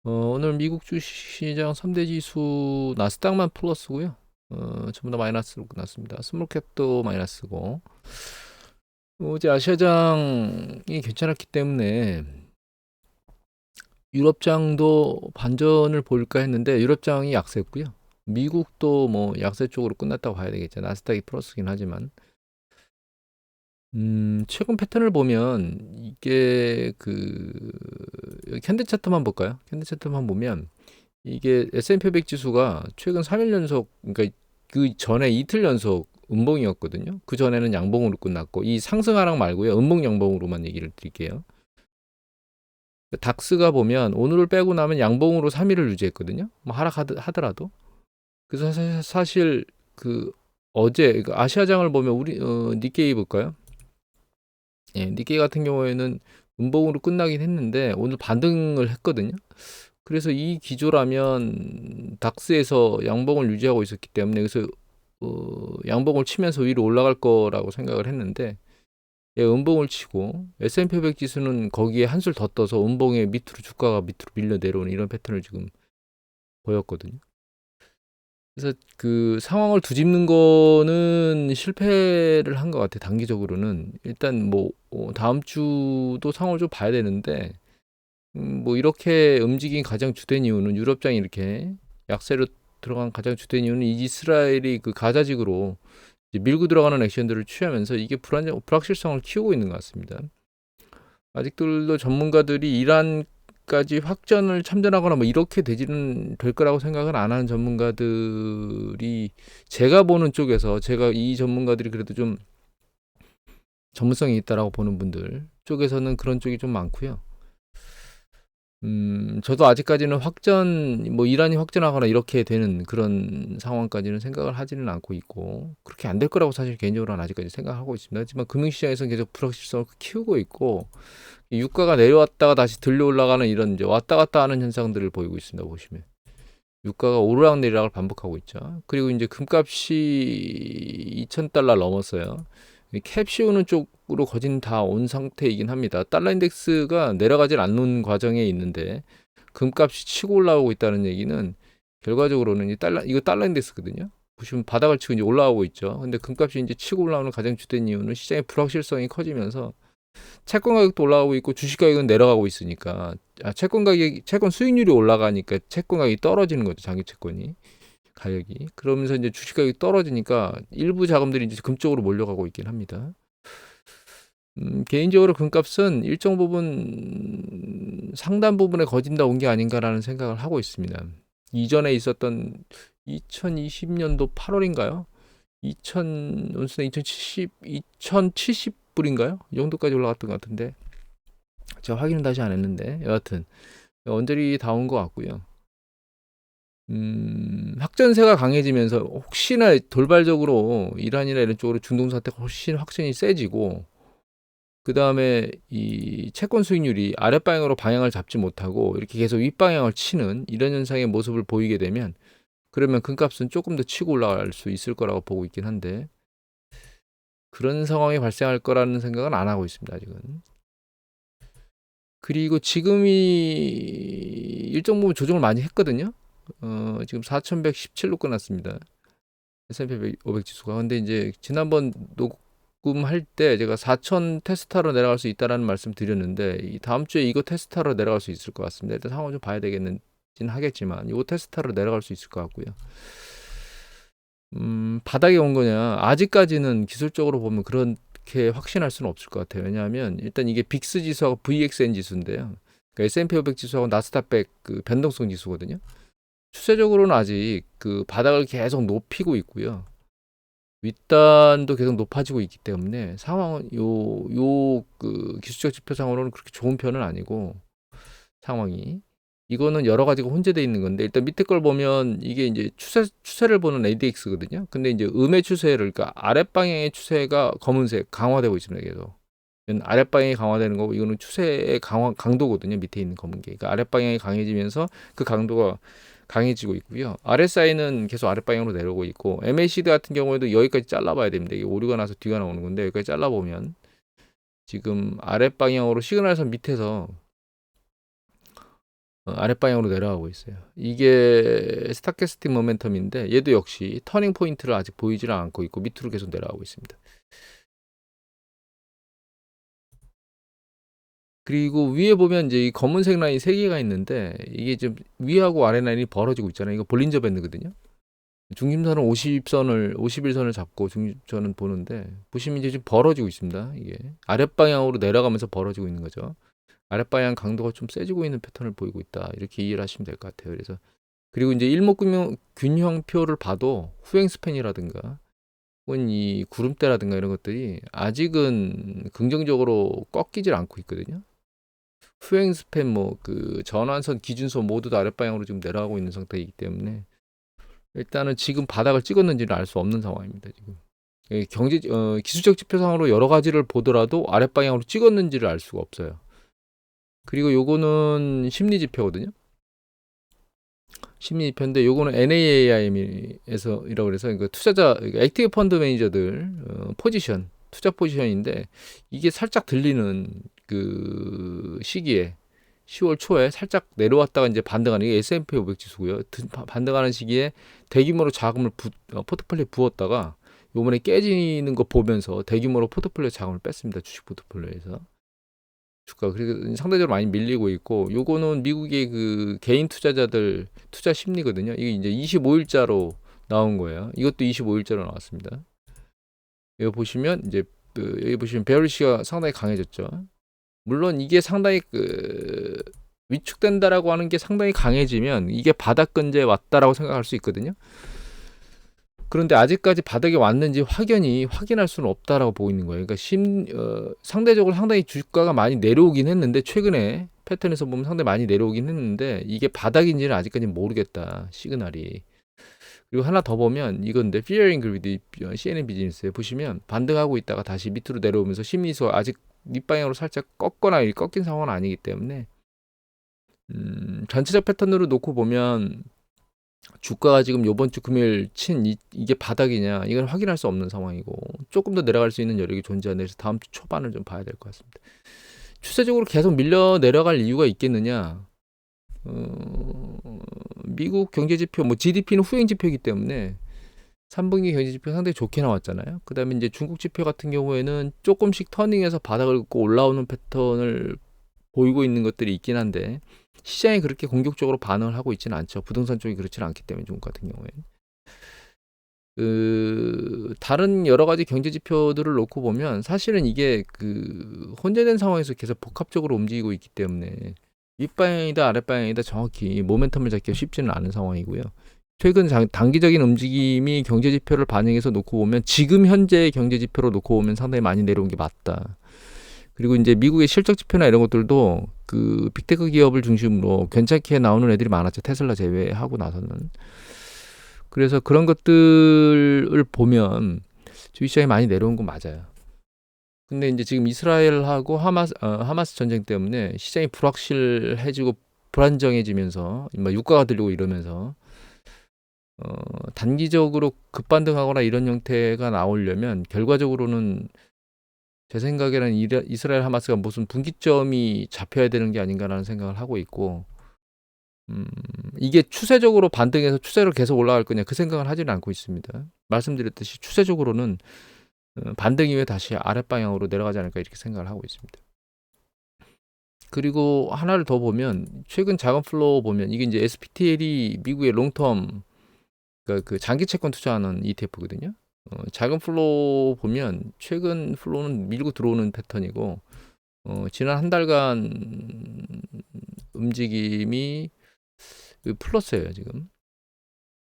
오늘 미국 주식시장 3대 지수 나스닥만 플러스고요. 전부 다 마이너스로 끝났습니다. 스몰캡도 마이너스고. 어제 아시아장이 괜찮았기 때문에 유럽장도 반전을 보일까 했는데 유럽장이 약세였고요. 미국도 뭐 약세 쪽으로 끝났다고 봐야 되겠죠. 나스닥이 플러스긴 하지만. 최근 패턴을 보면 이게 캔들 차트만 볼까요? 캔들 차트만 보면 이게 S&P 500 지수가 최근 3일 연속, 그러니까 그 전에 이틀 연속 음봉이었거든요. 그 전에는 양봉으로 끝났고, 이 상승 하락 말고요. 음봉 양봉으로만 얘기를 드릴게요. 닥스가 보면 오늘을 빼고 나면 양봉으로 3일을 유지했거든요. 뭐 하락하더라도. 그래서 사실 그 어제 그 아시아장을 보면 우리 니케이 볼까요? 예, 니케이 같은 경우에는 음봉으로 끝나긴 했는데 오늘 반등을 했거든요. 그래서 이 기조라면 닥스에서 양봉을 유지하고 있었기 때문에 그래서 양봉을 치면서 위로 올라갈 거라고 생각을 했는데 예, 음봉을 치고 S&P 500 지수는 거기에 한술 더 떠서 음봉의 밑으로 주가가 밑으로 밀려 내려오는 이런 패턴을 지금 보였거든요. 그래서 그 상황을 뒤집는 거는 실패를 한 것 같아요. 단기적으로는 일단 뭐 다음 주도 상황을 좀 봐야 되는데 뭐 이렇게 움직인 가장 주된 이유는 유럽장이 이렇게 약세로 들어간 가장 주된 이유는 이스라엘이 그 가자지구로 이제 밀고 들어가는 액션들을 취하면서 이게 불확실성을 키우고 있는 것 같습니다. 아직도 전문가들이 이란까지 확전을 참전하거나 뭐 이렇게 되지는 될 거라고 생각은 안 하는 전문가들이 제가 보는 쪽에서 제가 이 전문가들이 그래도 좀 전문성이 있다라고 보는 분들 쪽에서는 그런 쪽이 좀 많고요. 저도 아직까지는 뭐 이란이 확전하거나 이렇게 되는 그런 상황까지는 생각을 하지는 않고 있고, 그렇게 안 될 거라고 사실 개인적으로는 아직까지 생각하고 있습니다. 하지만 금융시장에서는 계속 불확실성을 키우고 있고, 유가가 내려왔다가 다시 들려 올라가는 이런 이제 왔다 갔다 하는 현상들을 보이고 있습니다. 보시면. 유가가 오르락내리락을 반복하고 있죠. 그리고 이제 금값이 2,000달러 넘었어요. 캡 씌우는 쪽으로 거진 다 온 상태이긴 합니다. 달러 인덱스가 내려가질 않는 과정에 있는데 금값이 치고 올라오고 있다는 얘기는 결과적으로는 이거 달러 인덱스거든요. 보시면 바닥을 치고 이제 올라오고 있죠. 근데 금값이 이제 치고 올라오는 가장 주된 이유는 시장의 불확실성이 커지면서 채권 가격도 올라가고 있고 주식 가격은 내려가고 있으니까 채권 수익률이 올라가니까 채권 가격이 떨어지는 거죠. 장기 채권이 가격이 그러면서 이제 주식 가격이 떨어지니까 일부 자금들이 이제 금 쪽으로 몰려가고 있긴 합니다. 개인적으로 금값은 일정 부분 상당 부분에 거진다 온 게 아닌가라는 생각을 하고 있습니다. 이전에 있었던 2020년도 8월인가요? 2000 온스는 2070불인가요? 이 정도까지 올라갔던 것 같은데 제가 확인은 다시 안 했는데 여하튼 언저리 다 온 것 같고요. 확전세가 강해지면서 혹시나 돌발적으로 이란이나 이런 쪽으로 중동 사태가 훨씬 확전이 세지고 그 다음에 이 채권 수익률이 아랫방향으로 방향을 잡지 못하고 이렇게 계속 윗방향을 치는 이런 현상의 모습을 보이게 되면 그러면 금값은 조금 더 치고 올라갈 수 있을 거라고 보고 있긴 한데 그런 상황이 발생할 거라는 생각은 안 하고 있습니다. 아직은. 그리고 지금이 일정 부분 조정을 많이 했거든요. 지금 4,117로 끝났습니다. S&P 500 지수가. 근데 이제 지난번 녹음할 때 제가 4,000 테스트하러 내려갈 수 있다라는 말씀 드렸는데 이 다음 주에 이거 테스트하러 내려갈 수 있을 것 같습니다. 일단 상황 좀 봐야 되겠는 하겠지만 이거 테스트하러 내려갈 수 있을 것 같고요. 바닥에 온 거냐? 아직까지는 기술적으로 보면 그렇게 확신할 수는 없을 것 같아요. 왜냐하면 일단 이게 빅스 지수하고 VXN 지수인데요. 그러니까 S&P 500 지수하고 나스닥 100 그 변동성 지수거든요. 추세적으로는 아직 그 바닥을 계속 높이고 있고요. 윗단도 계속 높아지고 있기 때문에 상황은 그 기술적 지표상으로는 그렇게 좋은 편은 아니고 상황이 이거는 여러 가지가 혼재되어 있는 건데 일단 밑에 걸 보면 이게 이제 추세를 보는 ADX거든요. 근데 이제 음의 추세를 그러니까 아랫방향의 추세가 검은색 강화되고 있습니다. 계속. 아랫방향이 강화되는 거고 이거는 추세의 강도거든요. 밑에 있는 검은 게. 그러니까 아랫방향이 강해지면서 그 강도가 강해지고 있고요. RSI는 계속 아랫방향으로 내려오고 있고 MACD 같은 경우에도 여기까지 잘라봐야 됩니다. 이게 오류가 나서 뒤가 나오는 건데 여기까지 잘라보면 지금 아랫방향으로 시그널선 밑에서 아랫방향으로 내려가고 있어요. 이게 스탁캐스틱 모멘텀인데 얘도 역시 터닝 포인트를 아직 보이지를 않고 있고 밑으로 계속 내려가고 있습니다. 그리고 위에 보면 이제 이 검은색 라인 3개가 있는데 이게 좀 위하고 아래 라인이 벌어지고 있잖아요. 이거 볼린저 밴드거든요. 중심선은 51선을 잡고 중심선은 보는데 보시면 이제 좀 벌어지고 있습니다. 이게 아랫방향으로 내려가면서 벌어지고 있는 거죠. 아랫방향 강도가 좀 세지고 있는 패턴을 보이고 있다. 이렇게 이해를 하시면 될 것 같아요. 그래서 그리고 이제 일목균형표를 봐도 후행 스팬이라든가 혹은 이 구름대라든가 이런 것들이 아직은 긍정적으로 꺾이질 않고 있거든요. 후행 스팬 뭐 그 전환선 기준선 모두 다 아랫방향으로 지금 내려가고 있는 상태이기 때문에 일단은 지금 바닥을 찍었는지를 알 수 없는 상황입니다. 지금 기술적 지표상으로 여러 가지를 보더라도 아랫방향으로 찍었는지를 알 수가 없어요. 그리고 요거는 심리 지표거든요. 심리 지표인데 요거는 NAIM에서 이라고 그래서 투자자 액티브 펀드 매니저들 포지션 투자 포지션인데 이게 살짝 들리는 그 시기에 10월 초에 살짝 내려왔다가 이제 반등하는 게 S&P 500 지수고요. 반등하는 시기에 대규모로 자금을 포트폴리오에 부었다가 요번에 깨지는 거 보면서 대규모로 포트폴리오 자금을 뺐습니다. 주식 포트폴리오에서. 주가 그리고 상대적으로 많이 밀리고 있고 요거는 미국의 그 개인 투자자들 투자 심리거든요. 이게 이제 25일자로 나온 거예요. 이것도 25일자로 나왔습니다. 여기 보시면 이제 여기 보시면 베어리시가 상당히 강해졌죠. 물론 이게 상당히 위축된다라고 하는 게 상당히 강해지면 이게 바닥 근처에 왔다라고 생각할 수 있거든요. 그런데 아직까지 바닥에 왔는지 확연히 확인할 수는 없다라고 보고 있는 거예요. 그러니까 상대적으로 상당히 주가가 많이 내려오긴 했는데 최근에 패턴에서 보면 상당히 많이 내려오긴 했는데 이게 바닥인지는 아직까지는 모르겠다. 시그널이. 그리고 하나 더 보면 이건데 Fearing Greed CNN 비즈니스에 보시면 반등하고 있다가 다시 밑으로 내려오면서 심리서 아직 밑방향으로 살짝 꺾거나 꺾인 상황은 아니기 때문에 전체적 패턴으로 놓고 보면 주가가 지금 요번 주 금요일 친 이게 바닥이냐 이건 확인할 수 없는 상황이고 조금 더 내려갈 수 있는 여력이 존재하는 데서 다음 주 초반을 좀 봐야 될 것 같습니다. 추세적으로 계속 밀려 내려갈 이유가 있겠느냐? 미국 경제 지표 뭐 GDP는 후행 지표이기 때문에 3분기 경제 지표 상당히 좋게 나왔잖아요. 그다음에 이제 중국 지표 같은 경우에는 조금씩 터닝해서 바닥을 긋고 올라오는 패턴을 보이고 있는 것들이 있긴 한데 시장이 그렇게 공격적으로 반응을 하고 있지는 않죠. 부동산 쪽이 그렇지는 않기 때문에 중국 같은 경우에 다른 여러 가지 경제 지표들을 놓고 보면 사실은 이게 혼재된 상황에서 계속 복합적으로 움직이고 있기 때문에 윗방향이다 아랫방향이다 정확히 모멘텀을 잡기가 쉽지는 않은 상황이고요. 최근 단기적인 움직임이 경제 지표를 반영해서 놓고 보면 지금 현재의 경제 지표로 놓고 보면 상당히 많이 내려온 게 맞다. 그리고 이제 미국의 실적 지표나 이런 것들도 빅테크 기업을 중심으로 괜찮게 나오는 애들이 많았죠. 테슬라 제외하고 나서는. 그래서 그런 것들을 보면 주식시장이 많이 내려온 건 맞아요. 근데 이제 지금 이스라엘하고 하마스 전쟁 때문에 시장이 불확실해지고 불안정해지면서 유가가 들리고 이러면서 단기적으로 급반등하거나 이런 형태가 나오려면 결과적으로는 제 생각에는 이스라엘 하마스가 무슨 분기점이 잡혀야 되는 게 아닌가라는 생각을 하고 있고 이게 추세적으로 반등해서 추세로 계속 올라갈 거냐 그 생각을 하지는 않고 있습니다. 말씀드렸듯이 추세적으로는 반등 이후에 다시 아랫방향으로 내려가지 않을까 이렇게 생각을 하고 있습니다. 그리고 하나를 더 보면 최근 자금 플로우 보면 이게 이제 SPTL이 미국의 롱텀 그 장기 채권 투자하는 ETF거든요. 자금 플로우 보면 최근 플로우는 밀고 들어오는 패턴이고 지난 한 달간 움직임이 플러스예요 지금.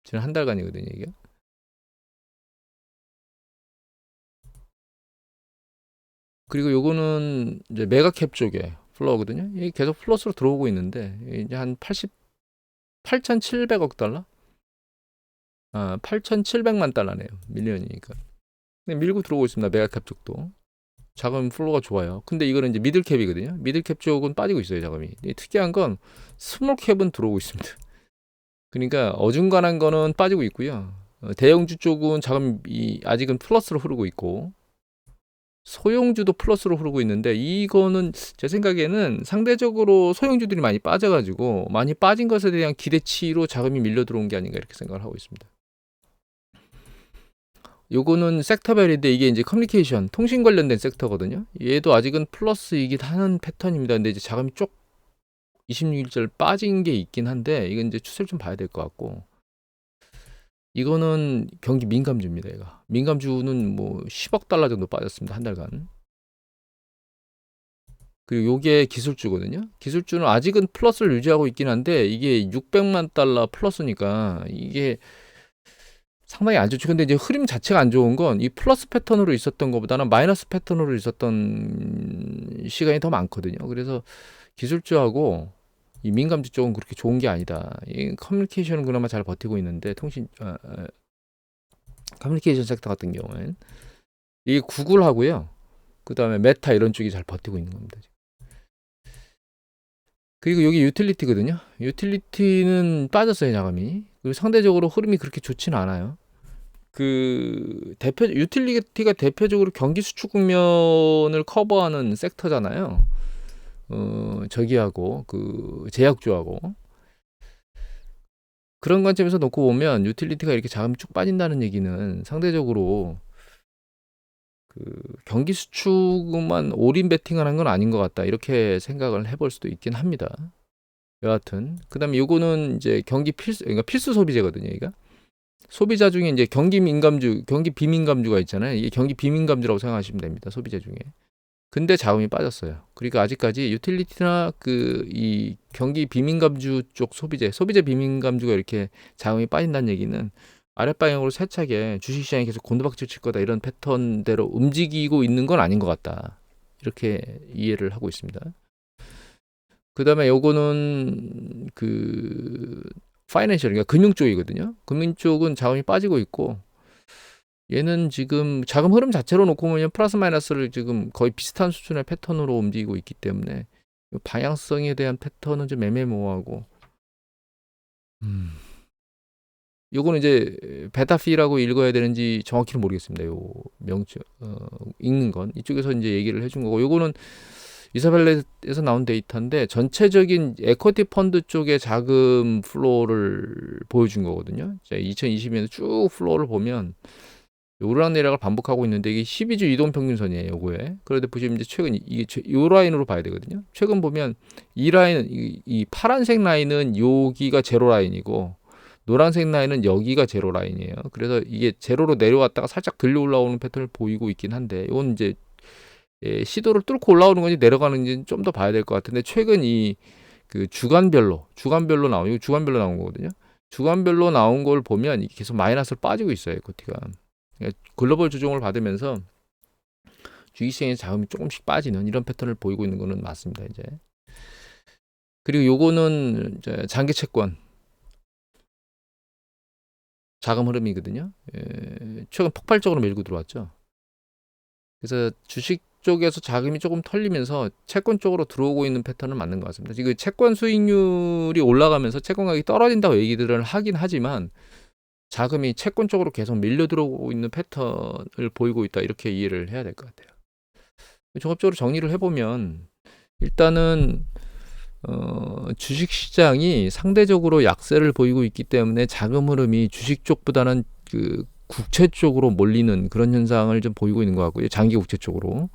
지난 한 달간이거든요 이게. 그리고 요거는 이제 메가캡 쪽에 플로우거든요. 이게 계속 플러스로 들어오고 있는데 이제 한 8,700억 달러? 8,700만 달러네요. 밀리언이니까. 근데 밀고 들어오고 있습니다. 메가캡 쪽도. 자금 플로우가 좋아요. 근데 이거는 이제 미들캡이거든요. 미들캡 쪽은 빠지고 있어요, 자금이. 특이한 건 스몰캡은 들어오고 있습니다. 그러니까 어중간한 거는 빠지고 있고요. 대형주 쪽은 자금이 아직은 플러스로 흐르고 있고 소형주도 플러스로 흐르고 있는데 이거는 제 생각에는 상대적으로 소형주들이 많이 빠져가지고 많이 빠진 것에 대한 기대치로 자금이 밀려 들어온 게 아닌가 이렇게 생각을 하고 있습니다. 요거는 섹터별인데 이게 이제 커뮤니케이션, 통신 관련된 섹터거든요. 얘도 아직은 플러스이긴 하는 패턴입니다. 근데 이제 자금이 쪽 26일절 빠진 게 있긴 한데 이건 이제 추세를 좀 봐야 될 것 같고, 이거는 경기 민감주입니다. 얘가 민감주는 뭐 10억 달러 정도 빠졌습니다. 한 달간. 그리고 요게 기술주거든요. 기술주는 아직은 플러스를 유지하고 있긴 한데 이게 600만 달러 플러스니까 이게 상당히 안 좋죠. 근데 이제 흐름 자체가 안 좋은 건 이 플러스 패턴으로 있었던 것보다는 마이너스 패턴으로 있었던 시간이 더 많거든요. 그래서 기술주하고 이 민감주 쪽은 그렇게 좋은 게 아니다. 이 커뮤니케이션은 그나마 잘 버티고 있는데 커뮤니케이션 섹터 같은 경우에는 이 구글하고요. 그 다음에 메타 이런 쪽이 잘 버티고 있는 겁니다. 그리고 여기 유틸리티거든요. 유틸리티는 빠졌어요, 자금이. 그리고 상대적으로 흐름이 그렇게 좋지는 않아요. 그 대표 유틸리티가 대표적으로 경기 수축 국면을 커버하는 섹터잖아요. 저기하고 그 제약주하고 그런 관점에서 놓고 보면 유틸리티가 이렇게 자금이 쭉 빠진다는 얘기는 상대적으로 그 경기 수축만 올인 베팅하는 건 아닌 것 같다 이렇게 생각을 해볼 수도 있긴 합니다. 여하튼 그다음에 요거는 이제 경기 필수, 그러니까 필수 소비재거든요. 얘가 소비자 중에 이제 경기 민감주, 경기 비민감주가 있잖아요. 이게 경기 비민감주라고 생각하시면 됩니다. 소비재 중에. 근데 자금이 빠졌어요. 그러니까 아직까지 유틸리티나 그 이 경기 비민감주 쪽 소비재 비민감주가 이렇게 자금이 빠진다는 얘기는 아랫방향으로 세차게 주식시장이 계속 곤두박질 칠 거다 이런 패턴대로 움직이고 있는 건 아닌 것 같다. 이렇게 이해를 하고 있습니다. 그 다음에 요거는 그 파이낸셜, 그러니까 금융 쪽이거든요. 금융 쪽은 자금이 빠지고 있고 얘는 지금 자금 흐름 자체로 놓고 보면 플러스 마이너스를 지금 거의 비슷한 수준의 패턴으로 움직이고 있기 때문에 방향성에 대한 패턴은 좀 애매모호하고 요거는 이제 베타피라고 읽어야 되는지 정확히는 모르겠습니다. 요 명칭 읽는 건 이쪽에서 이제 얘기를 해준 거고, 요거는 이사벨렛에서 나온 데이터인데 전체적인 에쿼티 펀드 쪽의 자금 플로우를 보여준 거거든요. 2020년에 쭉 플로우를 보면 오르락내리락을 반복하고 있는데 이게 12주 이동평균선이에요. 요거에. 그런데 보시면 이제 최근 이게 요 라인으로 봐야 되거든요. 최근 보면 이 라인은 이 파란색 라인은 여기가 제로 라인이고 노란색 라인은 여기가 제로 라인이에요. 그래서 이게 제로로 내려왔다가 살짝 들려 올라오는 패턴을 보이고 있긴 한데 이건 이제 시도를 뚫고 올라오는 건지 내려가는지 좀 더 봐야 될 것 같은데 최근 이 그 주간별로 나온, 이거 주간별로 나온 거거든요. 주간별로 나온 걸 보면 이게 계속 마이너스로 빠지고 있어요. 에코티가. 그러니까 글로벌 조정을 받으면서 주식시장의 자금이 조금씩 빠지는 이런 패턴을 보이고 있는 거는 맞습니다. 이제 그리고 요거는 이제 장기 채권 자금 흐름이거든요. 최근 폭발적으로 밀고 들어왔죠. 그래서 주식 쪽에서 자금이 조금 털리면서 채권 쪽으로 들어오고 있는 패턴은 맞는 것 같습니다. 지금 채권 수익률이 올라가면서 채권 가격이 떨어진다고 얘기들을 하긴 하지만 자금이 채권 쪽으로 계속 밀려 들어오고 있는 패턴을 보이고 있다 이렇게 이해를 해야 될 것 같아요. 종합적으로 정리를 해보면 일단은 주식시장이 상대적으로 약세를 보이고 있기 때문에 자금 흐름이 주식 쪽보다는 그 국채 쪽으로 몰리는 그런 현상을 좀 보이고 있는 것 같고요. 장기 국채 쪽으로.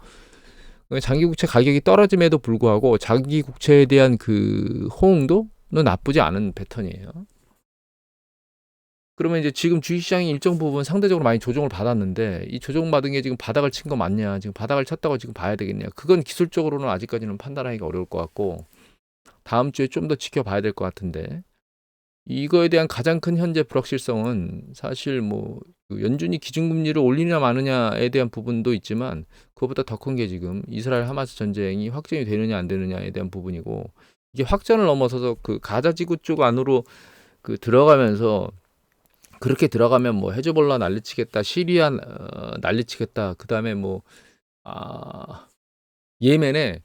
장기 국채 가격이 떨어짐에도 불구하고 장기 국채에 대한 그 호응도는 나쁘지 않은 패턴이에요. 그러면 이제 지금 주식시장이 일정 부분 상대적으로 많이 조정을 받았는데 이 조정받은 게 지금 바닥을 친 거 맞냐, 지금 바닥을 쳤다고 지금 봐야 되겠냐, 그건 기술적으로는 아직까지는 판단하기가 어려울 것 같고 다음 주에 좀 더 지켜봐야 될 것 같은데 이거에 대한 가장 큰 현재 불확실성은 사실 뭐 연준이 기준금리를 올리냐 마느냐에 대한 부분도 있지만 그것보다 더 큰 게 지금 이스라엘 하마스 전쟁이 확정이 되느냐 안 되느냐에 대한 부분이고, 이게 확전을 넘어서서 그 가자 지구 쪽 안으로 그 들어가면서 그렇게 들어가면 뭐 헤즈볼라 난리치겠다, 시리아 난리치겠다, 그 다음에 뭐 예멘에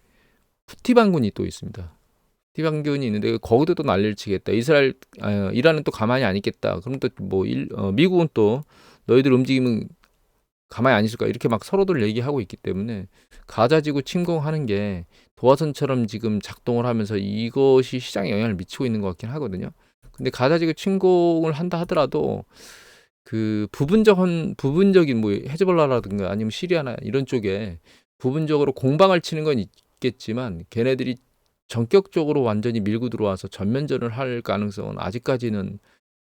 후티 반군이 또 있습니다. 후티 반군이 있는데 거기도 또 난리를 치겠다. 이란은 또 가만히 안 있겠다. 그럼 또 뭐 미국은 또 너희들 움직이면 가만히 안 있을까 이렇게 막 서로들 얘기하고 있기 때문에 가자지구 침공하는 게 도화선처럼 지금 작동을 하면서 이것이 시장에 영향을 미치고 있는 것 같긴 하거든요. 근데 가자지구 침공을 한다 하더라도 그 부분적인 뭐 헤즈볼라라든가 아니면 시리아나 이런 쪽에 부분적으로 공방을 치는 건 있겠지만 걔네들이 전격적으로 완전히 밀고 들어와서 전면전을 할 가능성은 아직까지는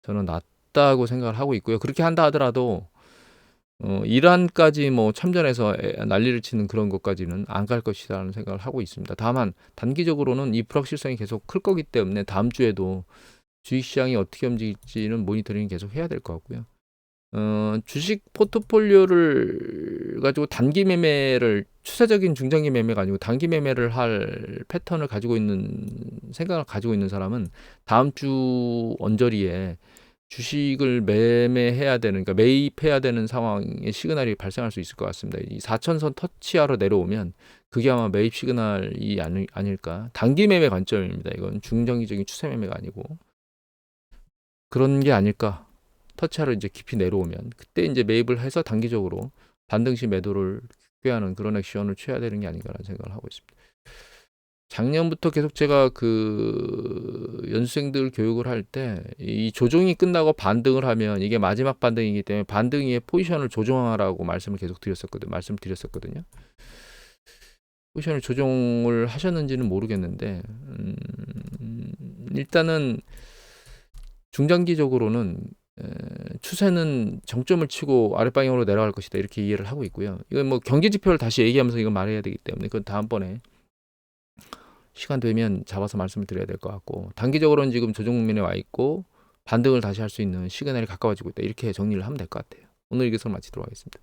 저는 낮다고 생각을 하고 있고요. 그렇게 한다 하더라도 이란까지 뭐 참전해서 난리를 치는 그런 것까지는 안 갈 것이라는 생각을 하고 있습니다. 다만 단기적으로는 이 불확실성이 계속 클 거기 때문에 다음 주에도 주식시장이 어떻게 움직일지는 모니터링 계속 해야 될 것 같고요. 주식 포트폴리오를 가지고 단기 매매를 추세적인 중장기 매매가 아니고 단기 매매를 할 패턴을 가지고 있는 생각을 가지고 있는 사람은 다음 주 언저리에 주식을 매매해야 되는 그러니까 매입해야 되는 상황의 시그널이 발생할 수 있을 것 같습니다. 이 4천선 터치하러 내려오면 그게 아마 매입 시그널이 아닐까. 단기 매매 관점입니다. 이건 중장기적인 추세 매매가 아니고 그런 게 아닐까. 터치하러 이제 깊이 내려오면 그때 이제 매입을 해서 단기적으로 반등시 매도를 꾀하는 그런 액션을 취해야 되는 게 아닌가라는 생각을 하고 있습니다. 작년부터 계속 제가 그 연수생들 교육을 할 때 이 조정이 끝나고 반등을 하면 이게 마지막 반등이기 때문에 반등 이후에 포지션을 조정하라고 말씀을 드렸었거든요. 포지션을 조정을 하셨는지는 모르겠는데 일단은 중장기적으로는 추세는 정점을 치고 아랫방향으로 내려갈 것이다 이렇게 이해를 하고 있고요. 이건 뭐 경제 지표를 다시 얘기하면서 이건 말해야 되기 때문에 그건 다음번에 시간 되면 잡아서 말씀을 드려야 될 것 같고 단기적으로는 지금 조정 국면에 와 있고 반등을 다시 할 수 있는 시그널이 가까워지고 있다 이렇게 정리를 하면 될 것 같아요. 오늘 여기서 마치도록 하겠습니다.